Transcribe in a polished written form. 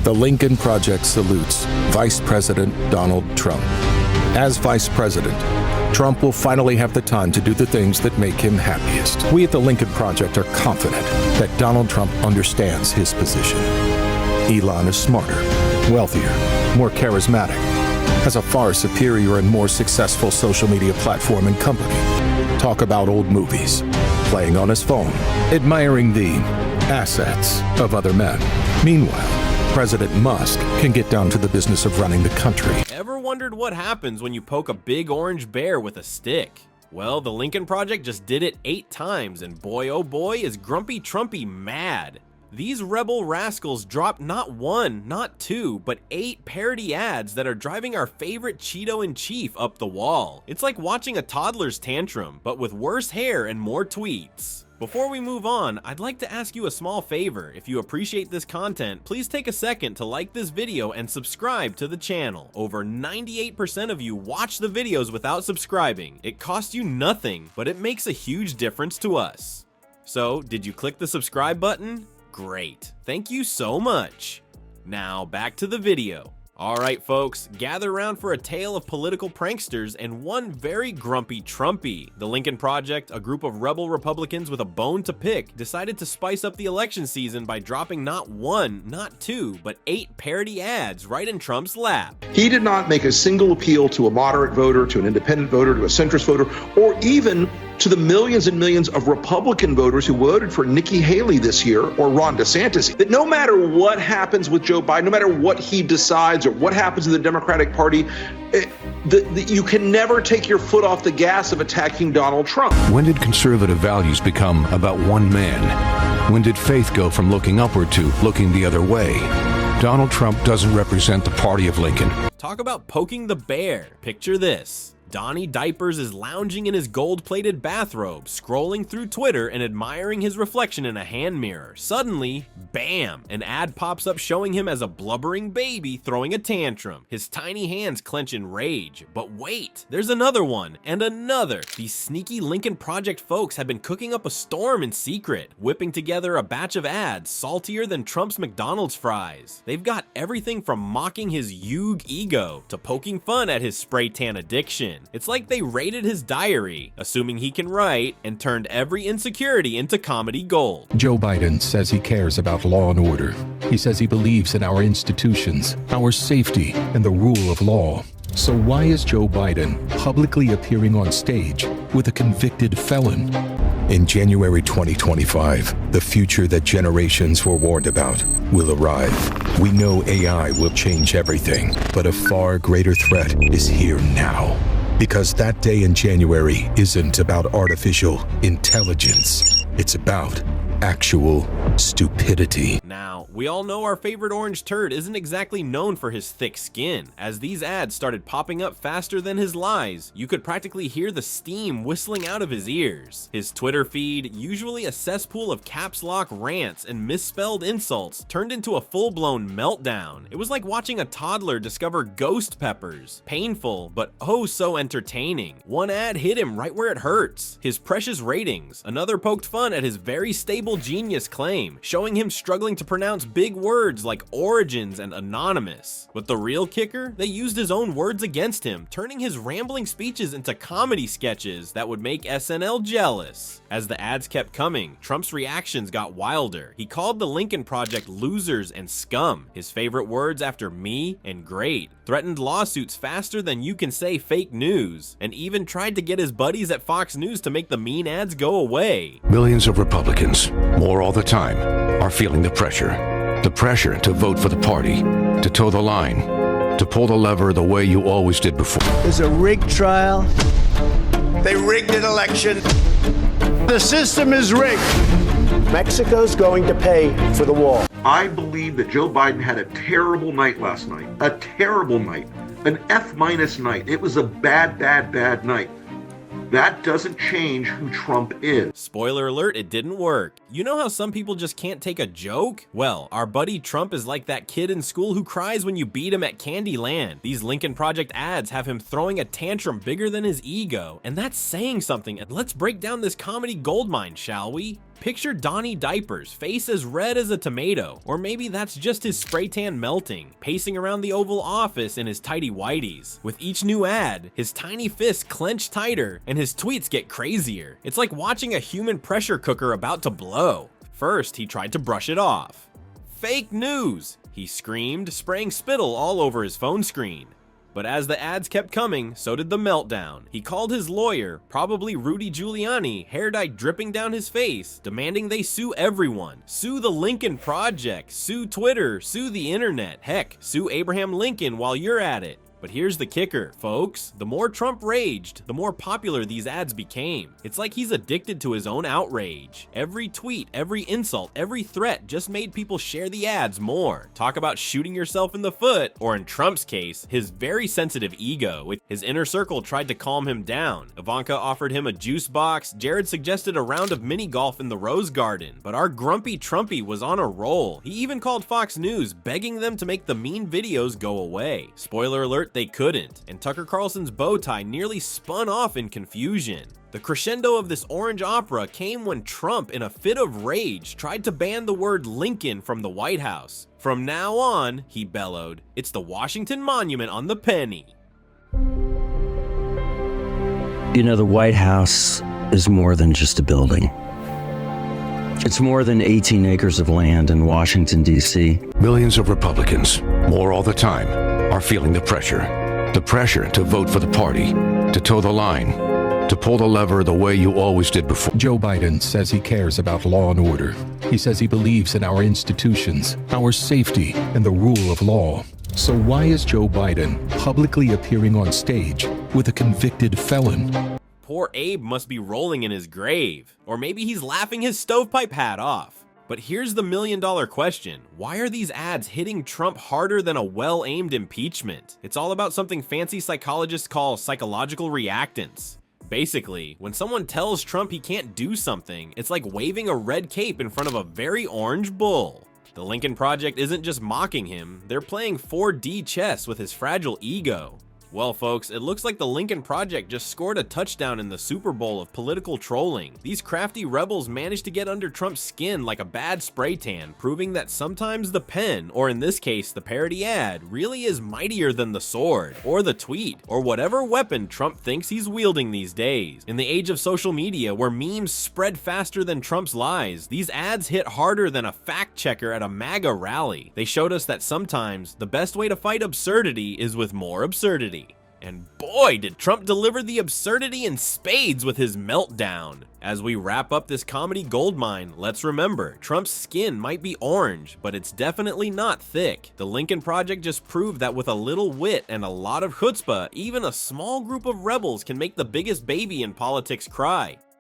The Lincoln Project salutes Vice President Donald Trump. As Vice President, Trump will finally have the time to do the things that make him happiest. We at the Lincoln Project are confident that Donald Trump understands his position. Elon is smarter, wealthier, more charismatic, has a far superior and more successful social media platform and company. Talk about old movies, playing on his phone, admiring the assets of other men. Meanwhile, President Musk can get down to the business of running the country. Ever wondered what happens when you poke a big orange bear with a stick? Well, the Lincoln Project just did it 8 times, and boy oh boy is Grumpy Trumpy mad. These rebel rascals dropped not 1, not 2, but 8 parody ads that are driving our favorite Cheeto-in-Chief up the wall. It's like watching a toddler's tantrum, but with worse hair and more tweets. Before we move on, I'd like to ask you a small favor. If you appreciate this content, please take a second to like this video and subscribe to the channel. Over 98% of you watch the videos without subscribing. It costs you nothing, but it makes a huge difference to us. So, did you click the subscribe button? Great. Thank you so much. Now, back to the video. Alright folks, gather around for a tale of political pranksters and one very grumpy Trumpy. The Lincoln Project, a group of rebel Republicans with a bone to pick, decided to spice up the election season by dropping not 1, not 2, but 8 parody ads right in Trump's lap. He did not make a single appeal to a moderate voter, to an independent voter, to a centrist voter, or even to the millions and millions of Republican voters who voted for Nikki Haley this year or Ron DeSantis, that no matter what happens with Joe Biden, no matter what he decides or what happens in the Democratic Party, you can never take your foot off the gas of attacking Donald Trump. When did conservative values become about one man? When did faith go from looking upward to looking the other way? Donald Trump doesn't represent the party of Lincoln. Talk about poking the bear. Picture this. Donnie Diapers is lounging in his gold-plated bathrobe, scrolling through Twitter and admiring his reflection in a hand mirror. Suddenly, bam, an ad pops up showing him as a blubbering baby throwing a tantrum. His tiny hands clench in rage. But wait, there's another one, and another. These sneaky Lincoln Project folks have been cooking up a storm in secret, whipping together a batch of ads saltier than Trump's McDonald's fries. They've got everything from mocking his huge ego to poking fun at his spray tan addiction. It's like they raided his diary, assuming he can write, and turned every insecurity into comedy gold. Joe Biden says he cares about law and order. He says he believes in our institutions, our safety, and the rule of law. So why is Joe Biden publicly appearing on stage with a convicted felon? In January 2025, the future that generations were warned about will arrive. We know AI will change everything, but a far greater threat is here now. Because that day in January isn't about artificial intelligence. It's about actual stupidity. Now, we all know our favorite orange turd isn't exactly known for his thick skin. As these ads started popping up faster than his lies, you could practically hear the steam whistling out of his ears. His Twitter feed, usually a cesspool of caps lock rants and misspelled insults, turned into a full-blown meltdown. It was like watching a toddler discover ghost peppers. Painful, but oh so entertaining. One ad hit him right where it hurts. His precious ratings. Another poked fun at his very stable genius claim, showing him struggling to pronounce big words like origins and anonymous. But the real kicker? They used his own words against him, turning his rambling speeches into comedy sketches that would make SNL jealous. As the ads kept coming, Trump's reactions got wilder. He called the Lincoln Project losers and scum, his favorite words after me and great, threatened lawsuits faster than you can say fake news, and even tried to get his buddies at Fox News to make the mean ads go away. Millions of Republicans, more all the time, are feeling the pressure. The pressure to vote for the party, to toe the line, to pull the lever the way you always did before. There's a rigged trial. They rigged an election. The system is rigged. Mexico's going to pay for the wall. I believe that Joe Biden had a terrible night last night. A terrible night. An F- night. It was a bad night. That doesn't change who Trump is. Spoiler alert, it didn't work. You know how some people just can't take a joke? Well, our buddy Trump is like that kid in school who cries when you beat him at Candyland. These Lincoln Project ads have him throwing a tantrum bigger than his ego, and that's saying something. And let's break down this comedy goldmine, shall we? Picture Donnie Diapers, face as red as a tomato, or maybe that's just his spray tan melting, pacing around the Oval Office in his tighty whities. With each new ad, his tiny fists clench tighter and his tweets get crazier. It's like watching a human pressure cooker about to blow. First, he tried to brush it off. Fake news, he screamed, spraying spittle all over his phone screen. But as the ads kept coming, so did the meltdown. He called his lawyer, probably Rudy Giuliani, hair dye dripping down his face, demanding they sue everyone. Sue the Lincoln Project, sue Twitter, sue the internet, heck, sue Abraham Lincoln while you're at it. But here's the kicker, folks. The more Trump raged, the more popular these ads became. It's like he's addicted to his own outrage. Every tweet, every insult, every threat just made people share the ads more. Talk about shooting yourself in the foot, or in Trump's case, his very sensitive ego. His inner circle tried to calm him down. Ivanka offered him a juice box. Jared suggested a round of mini golf in the Rose Garden. But our Grumpy Trumpy was on a roll. He even called Fox News, begging them to make the mean videos go away. Spoiler alert, they couldn't, and Tucker Carlson's bow tie nearly spun off in confusion. The crescendo of this orange opera came when Trump, in a fit of rage, tried to ban the word Lincoln from the White House. From now on, he bellowed, it's the Washington Monument on the penny. You know, the White House is more than just a building. It's more than 18 acres of land in Washington, D.C. Millions of Republicans, more all the time, are feeling the pressure to vote for the party, to toe the line, to pull the lever the way you always did before. Joe Biden says he cares about law and order. He says he believes in our institutions, our safety, and the rule of law. So why is Joe Biden publicly appearing on stage with a convicted felon? Poor Abe must be rolling in his grave. Or maybe he's laughing his stovepipe hat off. But here's the million-dollar question. Why are these ads hitting Trump harder than a well-aimed impeachment? It's all about something fancy psychologists call psychological reactance. Basically, when someone tells Trump he can't do something, it's like waving a red cape in front of a very orange bull. The Lincoln Project isn't just mocking him, they're playing 4D chess with his fragile ego. Well, folks, it looks like the Lincoln Project just scored a touchdown in the Super Bowl of political trolling. These crafty rebels managed to get under Trump's skin like a bad spray tan, proving that sometimes the pen, or in this case, the parody ad, really is mightier than the sword, or the tweet, or whatever weapon Trump thinks he's wielding these days. In the age of social media, where memes spread faster than Trump's lies, these ads hit harder than a fact checker at a MAGA rally. They showed us that sometimes the best way to fight absurdity is with more absurdity. And boy, did Trump deliver the absurdity in spades with his meltdown. As we wrap up this comedy goldmine, let's remember, Trump's skin might be orange, but it's definitely not thick. The Lincoln Project just proved that with a little wit and a lot of chutzpah, even a small group of rebels can make the biggest baby in politics cry.